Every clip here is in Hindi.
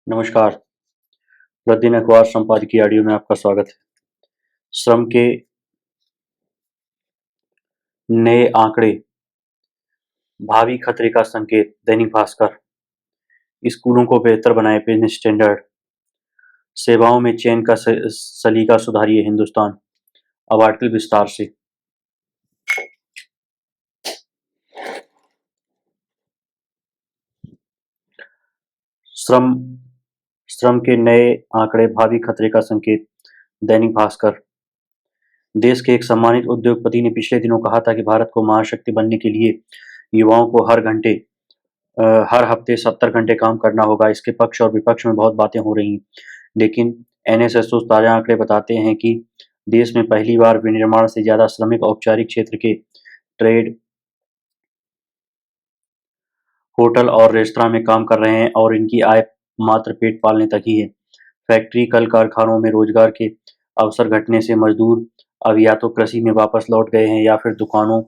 नमस्कार। प्रतिदिन अखबार संपादकीय ऑडियो में आपका स्वागत है। श्रम के नए आंकड़े, भावी खतरे का संकेत। दैनिक भास्कर। स्कूलों को बेहतर बनाए बिजनेस स्टैंडर्ड, सेवाओं में चयन का सलीका सुधारिए हिंदुस्तान। अब आर्टिकल विस्तार से। श्रम श्रम के नए आंकड़े, भावी खतरे का संकेत। दैनिक भास्कर। देश के एक सम्मानित उद्योगपति ने पिछले दिनों कहा था कि भारत को महाशक्ति बनने के लिए युवाओं को हर हफ्ते 70 घंटे काम करना होगा। इसके पक्ष और विपक्ष में बहुत बातें हो रही हैं, लेकिन एनएसएसओ ताजा आंकड़े बताते हैं कि देश में पहली बार विनिर्माण से ज्यादा श्रमिक औपचारिक क्षेत्र के ट्रेड, होटल और रेस्तरां में काम कर रहे हैं और इनकी आय मात्र पेट पालने तक ही है। फैक्ट्री, कल कारखानों में रोजगार के अवसर घटने से मजदूर अब या तो कृषि में वापस लौट गए हैं या फिर दुकानों,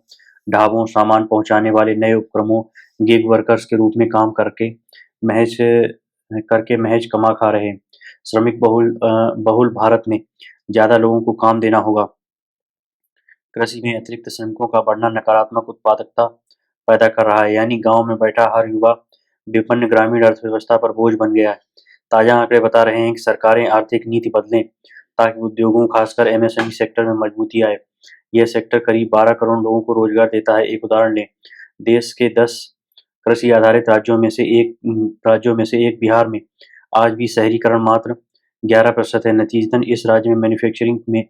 ढाबों, सामान पहुंचाने वाले नए उपक्रमों, गिग वर्कर्स के रूप में काम करके महज कमा खा रहे हैं। श्रमिक बहुल भारत में ज्यादा लोगों को काम देना होगा। कृषि में अतिरिक्त श्रमिकों का बढ़ना नकारात्मक उत्पादकता पैदा कर रहा है, यानी गांव में बैठा हर युवा विपन्न ग्रामीण अर्थव्यवस्था पर बोझ बन गया है। ताजा आंकड़े बता रहे हैं कि सरकारें आर्थिक नीति बदलें ताकि उद्योगों, खासकर एमएसएमई सेक्टर में मजबूती आए। यह सेक्टर करीब 12 करोड़ लोगों को रोजगार देता है। एक उदाहरण लें, देश के 10 कृषि आधारित राज्यों में से एक बिहार में आज भी शहरीकरण मात्र 11% है। नतीजतन इस राज्य में मैन्युफैक्चरिंग में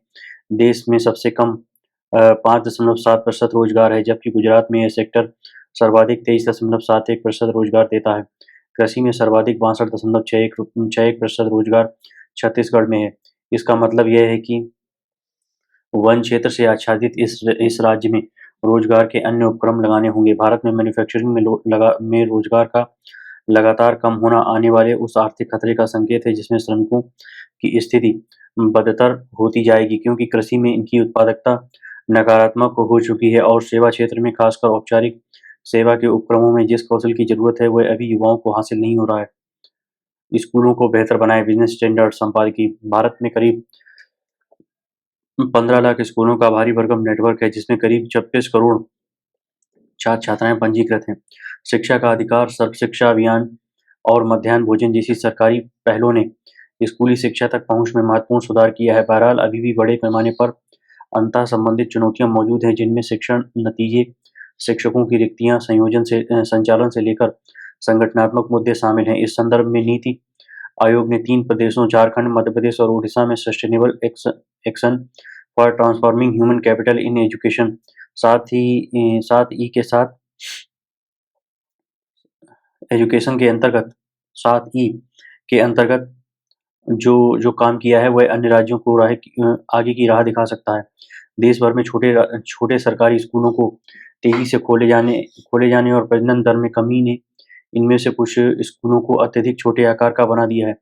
देश में सबसे कम 5.7% रोजगार है, जबकि गुजरात में यह सेक्टर सर्वाधिक 23.71% रोजगार देता है। कृषि में सर्वाधिक 62.61% रोजगार छत्तीसगढ़ में है। इसका मतलब यह है कि वन क्षेत्र से आच्छादित इस राज्य में रोजगार के अन्य उपक्रम लगाने होंगे। भारत में मैन्युफैक्चरिंग में रोजगार का लगातार कम होना आने वाले उस आर्थिक खतरे का संकेत है जिसमें श्रमिकों की स्थिति बदतर होती जाएगी, क्योंकि कृषि में इनकी उत्पादकता नकारात्मक हो चुकी है और सेवा क्षेत्र में, खासकर औपचारिक सेवा के उपक्रमों में जिस कौशल की जरूरत है वह अभी युवाओं को हासिल नहीं हो रहा है। स्कूलों को बेहतर बनाए बिजनेस स्टैंडर्ड। संपादकीय। भारत में करीब 15 लाख स्कूलों का भारी भरकम नेटवर्क है, जिसमें करीब 26 करोड़ छात्र छात्राएं पंजीकृत हैं। शिक्षा का अधिकार, सर्व शिक्षा अभियान और मध्याह्न भोजन जैसी सरकारी पहलों ने स्कूली शिक्षा तक पहुंच में महत्वपूर्ण सुधार किया है। बहरहाल अभी भी बड़े पैमाने पर अंतः संबंधित चुनौतियां मौजूद हैं, जिनमें शिक्षण नतीजे, शिक्षकों की रिक्तियां, संचालन से लेकर संगठनात्मक मुद्दे शामिल हैं। इस संदर्भ में नीति आयोग ने 3 प्रदेशों झारखंड, मध्य प्रदेश और ओडिशा में sustainable action for transforming human capital in education 7 education के अंतर्गत 7 के अंतर्गत जो जो काम किया है वह अन्य राज्यों को आगे की राह दिखा सकता है। देश भर में छोटे सरकारी स्कूलों को तेजी से खोले जाने और प्रजनन दर में कमी ने इनमें से कुछ स्कूलों को अत्यधिक छोटे आकार का बना दिया है।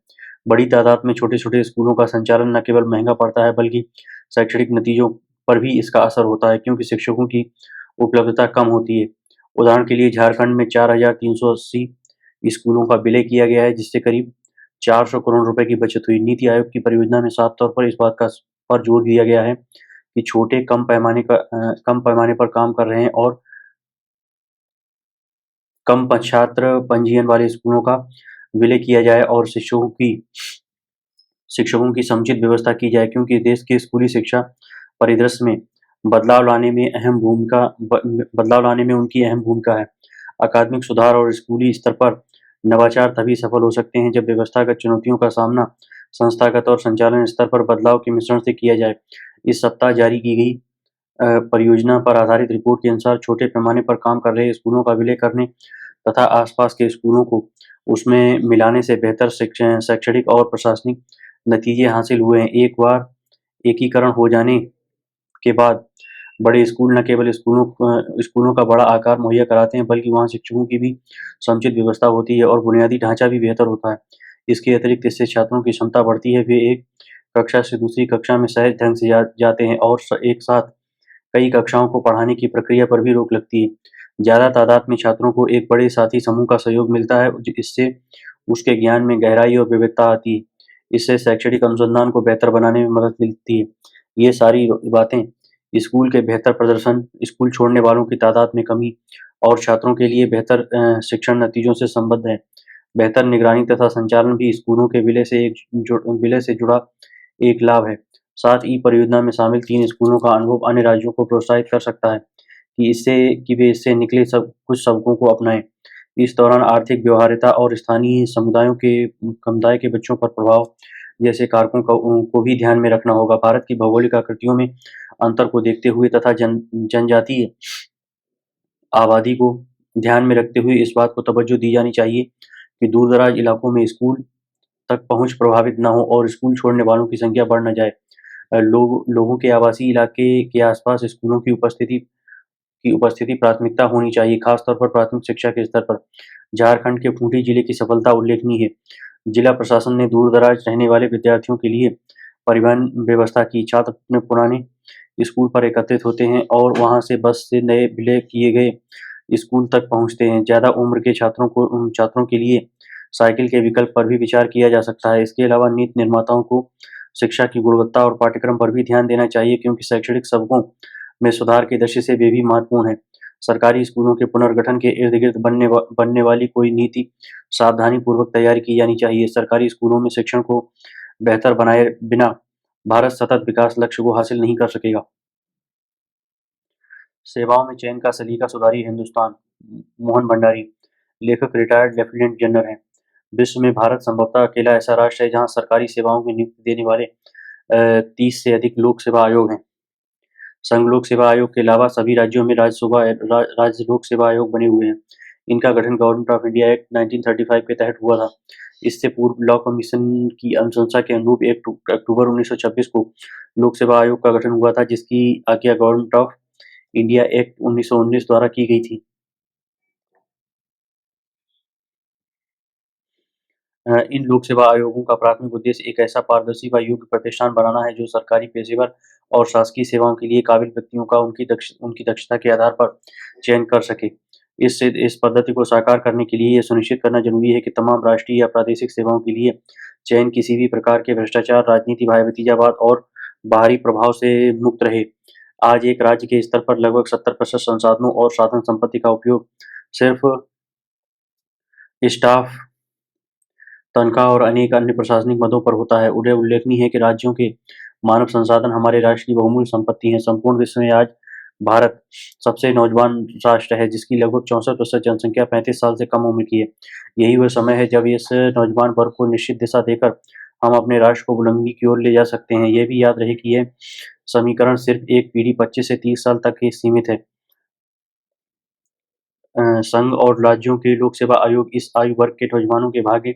बड़ी तादाद में छोटे-छोटे स्कूलों का संचालन न केवल महंगा पड़ता है, बल्कि शैक्षणिक नतीजों पर भी इसका असर होता है, क्योंकि शिक्षकों की उपलब्धता कम होती है। उदाहरण के लिए झारखंड में 4,380 स्कूलों का विलय किया गया है, जिससे करीब 400 करोड़ रुपए की बचत हुई। नीति आयोग की परियोजना में साफ तौर पर इस बात पर जोर दिया गया है कि छोटे, कम पैमाने पर काम कर रहे हैं और कम छात्र पंजीयन वाले स्कूलों का विलय किया जाए और शिक्षकों की समुचित व्यवस्था की जाए, क्योंकि देश के स्कूली शिक्षा परिदृश्य में बदलाव लाने में उनकी अहम भूमिका है। अकादमिक सुधार और स्कूली स्तर पर नवाचार तभी सफल हो सकते हैं जब व्यवस्थागत चुनौतियों का सामना संस्थागत और संचालन स्तर पर बदलाव के मिश्रण से किया जाए। इस सप्ताह जारी की गई परियोजना पर आधारित रिपोर्ट के अनुसार छोटे पैमाने पर काम कर रहे स्कूलों का विलय करने तथा आसपास के स्कूलों को उसमें मिलाने से बेहतर शैक्षणिक और प्रशासनिक नतीजे हासिल हुए हैं। एक बार एकीकरण हो जाने के बाद बड़े स्कूल न केवल स्कूलों का बड़ा आकार मुहैया कराते हैं, बल्कि वहाँ शिक्षकों की भी समुचित व्यवस्था होती है और बुनियादी ढांचा भी बेहतर होता है। इसके अतिरिक्त इससे छात्रों की क्षमता बढ़ती है, वे एक कक्षा से दूसरी कक्षा में सहज ढंग से जाते हैं और एक साथ कई कक्षाओं को पढ़ाने की प्रक्रिया पर भी रोक लगती है। ज़्यादा तादाद में छात्रों को एक बड़े साथी समूह का सहयोग मिलता है, इससे उसके ज्ञान में गहराई और विविधता आती है। इससे शैक्षणिक अनुसंधान को बेहतर बनाने में मदद मिलती है। ये सारी बातें स्कूल के बेहतर प्रदर्शन, स्कूल छोड़ने वालों की तादाद में कमी और छात्रों के लिए बेहतर शिक्षण नतीजों से संबद्ध है। बेहतर निगरानी तथा संचालन भी स्कूलों के विलय से जुड़ा एक लाभ है। साथ ही परियोजना में शामिल 3 स्कूलों का अनुभव अन्य राज्यों को प्रोत्साहित कर सकता है कि वे इससे निकले सब कुछ सबकों को अपनाएं। इस दौरान आर्थिक व्यवहार्यता और स्थानीय समुदाय के बच्चों पर प्रभाव जैसे कारकों को भी ध्यान में रखना होगा। भारत की भौगोलिक आकृतियों में अंतर को देखते हुए तथा जनजातीय आबादी को ध्यान में रखते हुए इस बात को तवज्जो दी जानी चाहिए कि दूर-दराज इलाकों में स्कूल तक पहुँच प्रभावित न हो और स्कूल छोड़ने वालों की संख्या बढ़ न जाए। लोगों के आवासीय इलाके के आसपास स्कूलों की उपस्थिति प्राथमिकता होनी चाहिए, खासतौर पर प्राथमिक शिक्षा के स्तर पर। झारखंड के खूंटी जिले की सफलता उल्लेखनीय है। जिला प्रशासन ने दूर-दराज रहने वाले विद्यार्थियों के लिए परिवहन व्यवस्था की। छात्र अपने पुराने स्कूल पर एकत्रित होते हैं और वहाँ से बस से नए विलय किए गए स्कूल तक पहुँचते हैं। ज़्यादा उम्र के छात्रों के लिए साइकिल के विकल्प पर भी विचार किया जा सकता है। इसके अलावा नीति निर्माताओं को शिक्षा की गुणवत्ता और पाठ्यक्रम पर भी ध्यान देना चाहिए क्योंकि शैक्षणिक सबकों में सुधार की दृष्टि से वे भी महत्वपूर्ण हैं। सरकारी स्कूलों के पुनर्गठन के इर्द-गिर्द बनने वाली कोई नीति सावधानीपूर्वक तैयार की जानी चाहिए। सरकारी स्कूलों में शिक्षण को बेहतर बनाए बिना भारत सतत विकास लक्ष्य को हासिल नहीं कर सकेगा। सेवाओं में चयन का सलीका सुधारिए हिंदुस्तान। मोहन भंडारी, लेखक रिटायर्ड लेफ्टिनेंट जनरल हैं। विश्व में भारत संभवतः अकेला ऐसा राष्ट्र है जहाँ सरकारी सेवाओं में नियुक्ति देने वाले 30 से अधिक लोक सेवा आयोग हैं। संघ लोक सेवा आयोग के अलावा सभी राज्यों में राज्य लोक सेवा आयोग बने हुए हैं। इनका गठन गवर्नमेंट ऑफ इंडिया एक्ट 1935 के तहत हुआ था। इससे पूर्व लॉ कमीशन की अनुशंसा के अनुरूप 1 अक्टूबर 1926 को लोक सेवा आयोग का गठन हुआ था, जिसकी आज्ञा गवर्नमेंट ऑफ इंडिया एक्ट 1919 द्वारा की गई थी। इन लोक सेवा आयोगों का प्राथमिक उद्देश्य एक ऐसा पारदर्शी व योग्य प्रतिष्ठान बनाना है जो सरकारी पेशेवर और शासकीय सेवाओं के लिए काबिल व्यक्तियों का उनकी दक्षता के आधार पर चयन कर सके। इस पद्धति को साकार करने के लिए यह सुनिश्चित करना जरूरी है कि तमाम राष्ट्रीय या प्रादेशिक सेवाओं के लिए चयन किसी भी प्रकार के भ्रष्टाचार, राजनीति, भतीजावाद और बाहरी प्रभाव से मुक्त रहे। आज एक राज्य के स्तर पर लगभग 70% संसाधनों और साधन संपत्ति का उपयोग सिर्फ स्टाफ, तनख्वाह और अनेक अन्य प्रशासनिक मदों पर होता है। उल्लेखनीय है कि राज्यों के मानव संसाधन हमारे राष्ट्र की बहुमूल्य संपत्ति हैं। संपूर्ण विश्व में आज भारत सबसे नौजवान राष्ट्र है, जिसकी लगभग 64% जनसंख्या 35 साल से कम उम्र की है। यही वह समय है जब इस नौजवान वर्ग को निश्चित दिशा देकर हम अपने राष्ट्र को बुलंदी की ओर ले जा सकते हैं। यह भी याद रहे कि यह समीकरण सिर्फ एक पीढ़ी 25 से 30 साल तक ही सीमित है। संघ और राज्यों के लोक सेवा आयोग इस आयु वर्ग के नौजवानों के भाग्य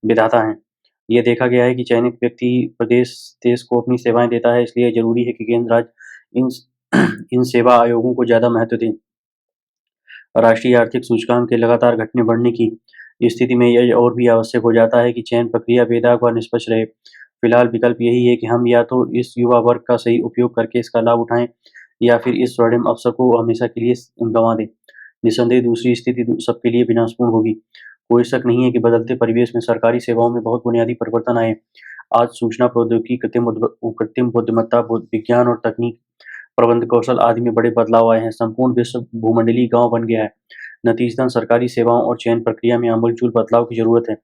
विधाता हैं। यह देखा गया है कि चयनित व्यक्ति प्रदेश देश को अपनी सेवाएं देता है, इसलिए जरूरी है कि केंद्र राज्य इन इन सेवा आयोगों को ज़्यादा महत्व दें। राष्ट्रीय आर्थिक सूचकांक के लगातार घटने बढ़ने की स्थिति में यह और भी आवश्यक हो जाता है कि चयन प्रक्रिया बेदाग व निष्पक्ष रहे। फिलहाल विकल्प यही है कि हम या तो इस युवा वर्ग का सही उपयोग करके इसका लाभ उठाएं या फिर इस स्वर्णिम अवसर को हमेशा के लिए गंवा दें। निसंदेह दूसरी स्थिति सबके लिए विनाशपूर्ण होगी। कोई शक नहीं है कि बदलते परिवेश में सरकारी सेवाओं में बहुत बुनियादी परिवर्तन आए। आज सूचना प्रौद्योगिकी, कृत्रिम बुद्धिमत्ता, विज्ञान और तकनीक, प्रबंध कौशल आदि में बड़े बदलाव आए हैं। संपूर्ण विश्व भूमंडलीय गांव बन गया है। नतीजतन सरकारी सेवाओं और चयन प्रक्रिया में आमूलचूल बदलाव की जरूरत है,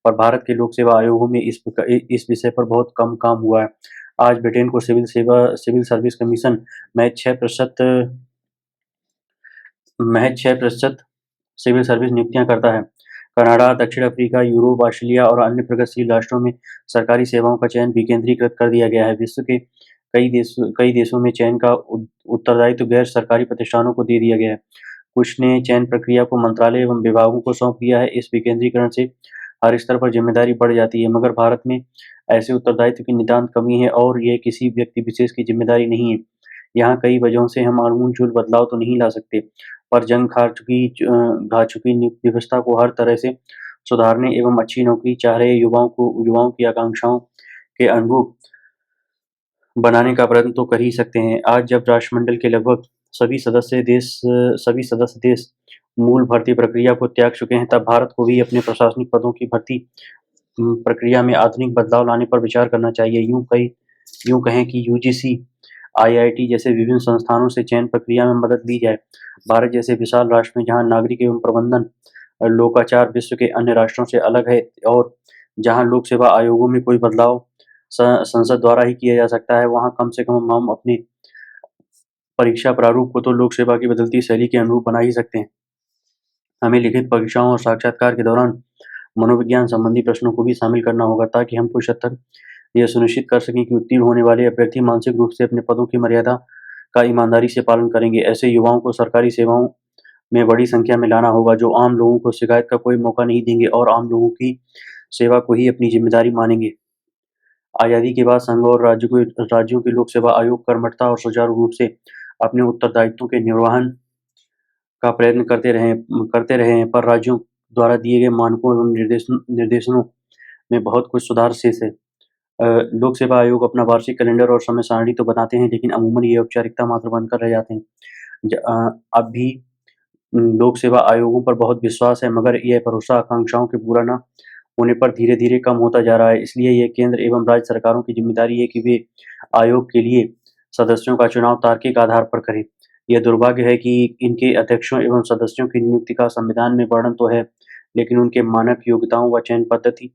पर भारत के लोक सेवा आयोगों में इस विषय पर बहुत कम काम हुआ है। आज ब्रिटेन को सिविल सर्विस कमीशन महज 6% सिविल सर्विस नियुक्तियां करता है। कनाडा, दक्षिण अफ्रीका, यूरोप, ऑस्ट्रेलिया और अन्य प्रगतिशील राष्ट्रों में सरकारी सेवाओं का चयन विकेंद्रीकृत कर दिया गया है। विश्व के कई देशों में चयन का उत्तरदायित्व गैर सरकारी प्रतिष्ठानों को दे दिया गया है। कुछ ने चयन प्रक्रिया को मंत्रालय एवं विभागों को सौंप दिया है। इस विकेंद्रीकरण से हर स्तर पर जिम्मेदारी बढ़ जाती है, मगर भारत में ऐसे उत्तरदायित्व की नितांत कमी है और यह किसी व्यक्ति विशेष की जिम्मेदारी नहीं है। यहाँ कई वजहों से हम आमूलचूल बदलाव तो नहीं ला सकते, पर जंग खा चुकी नियुक्ति व्यवस्था को हर तरह से सुधारने एवं अच्छी नौकरी चाह रहे युवाओं की आकांक्षाओं के अनुरूप बनाने का प्रयत्न तो कर ही सकते हैं। आज जब राष्ट्रमंडल के लगभग सभी सदस्य देश मूल भर्ती प्रक्रिया को त्याग चुके हैं, तब भारत को भी अपने प्रशासनिक पदों की भर्ती प्रक्रिया में आधुनिक बदलाव लाने पर विचार करना चाहिए। यूँ कहें कि यूजीसी, आईआईटी जैसे विभिन्न संस्थानों से चयन प्रक्रिया में मदद ली जाए। भारत जैसे विशाल राष्ट्र में जहाँ नागरिक एवं प्रबंधन लोकाचार विश्व के अन्य राष्ट्रों से अलग है और जहाँ लोक सेवा आयोगों में कोई बदलाव संसद द्वारा ही किया जा सकता है, वहाँ कम से कम हम अपने परीक्षा प्रारूप को तो लोक सेवा की बदलती शैली के अनुरूप बना ही सकते हैं। हमें लिखित परीक्षाओं और साक्षात्कार के दौरान मनोविज्ञान संबंधी प्रश्नों को भी शामिल करना होगा, ताकि हम कुछ हद तक यह सुनिश्चित कर सकें कि उत्तीर्ण होने वाले अभ्यर्थी मानसिक रूप से अपने पदों की मर्यादा का ईमानदारी से पालन करेंगे। ऐसे युवाओं को सरकारी सेवाओं में बड़ी संख्या में लाना होगा, जो आम लोगों को शिकायत का कोई मौका नहीं देंगे और आम लोगों की सेवा को ही अपनी जिम्मेदारी मानेंगे। आज़ादी के बाद संघ और राज्यों के लोक सेवा आयोग कर्मठता और सुचारू रूप से अपने उत्तरदायित्वों के निर्वहन का प्रयत्न करते रहे हैं, पर राज्यों द्वारा दिए गए मानकों एवं निर्देशनों में बहुत कुछ सुधार शेष है। लोक सेवा आयोग अपना वार्षिक कैलेंडर और समय सारणी तो बनाते हैं, लेकिन अमूमन ये औपचारिकता मात्र बनकर रह जाते हैं। अब भी लोक सेवा आयोगों पर बहुत विश्वास है, मगर यह भरोसा आकांक्षाओं के पूरा न होने पर धीरे-धीरे कम होता जा रहा है। इसलिए यह केंद्र एवं राज्य सरकारों की जिम्मेदारी है कि वे आयोग के लिए सदस्यों का चुनाव तार्किक आधार पर करें। यह दुर्भाग्य है कि इनके अध्यक्षों एवं सदस्यों की नियुक्ति का संविधान में वर्णन तो है, लेकिन उनके मानक योग्यताओं व चयन पद्धति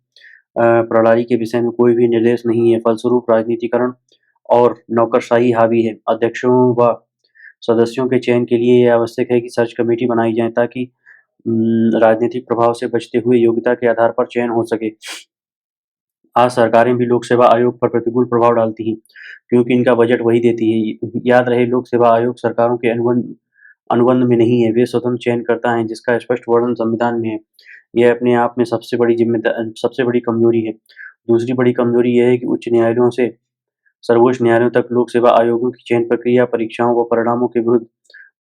प्रणाली के विषय में कोई भी निर्देश नहीं है। फलस्वरूप राजनीतिकरण और नौकरशाही हावी है। अध्यक्षों व सदस्यों के चयन के लिए यह आवश्यक है कि सर्च कमेटी बनाई जाए, ताकि राजनीतिक प्रभाव से बचते हुए योग्यता के आधार पर चयन हो सके। आज सरकारें भी लोक सेवा आयोग पर प्रतिकूल प्रभाव डालती हैं, क्योंकि इनका बजट वही देती है। याद रहे, लोक सेवा आयोग सरकारों के अनुबंध में नहीं है, वे स्वतंत्र चयनकर्ता हैं, जिसका स्पष्ट वर्णन संविधान में है। यह अपने आप में सबसे बड़ी कमजोरी है। दूसरी बड़ी कमजोरी यह है कि उच्च न्यायालयों से सर्वोच्च न्यायालयों तक लोक सेवा आयोगों की चयन प्रक्रिया, परीक्षाओं व परिणामों के विरुद्ध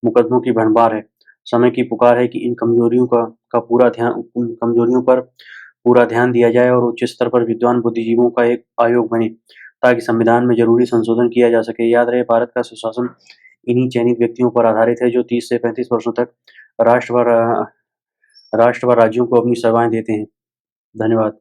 मुकदमों की भरमार है। समय की पुकार है कि इन कमजोरियों पर पूरा ध्यान दिया जाए और उच्च स्तर पर विद्वान बुद्धिजीवियों का एक आयोग बने, ताकि संविधान में जरूरी संशोधन किया जा सके। याद रहे, भारत का सुशासन इन्हीं चयनित व्यक्तियों पर आधारित है, जो 30 से 35 वर्षों तक राष्ट्र व राज्यों को अपनी सेवाएं देते हैं। धन्यवाद।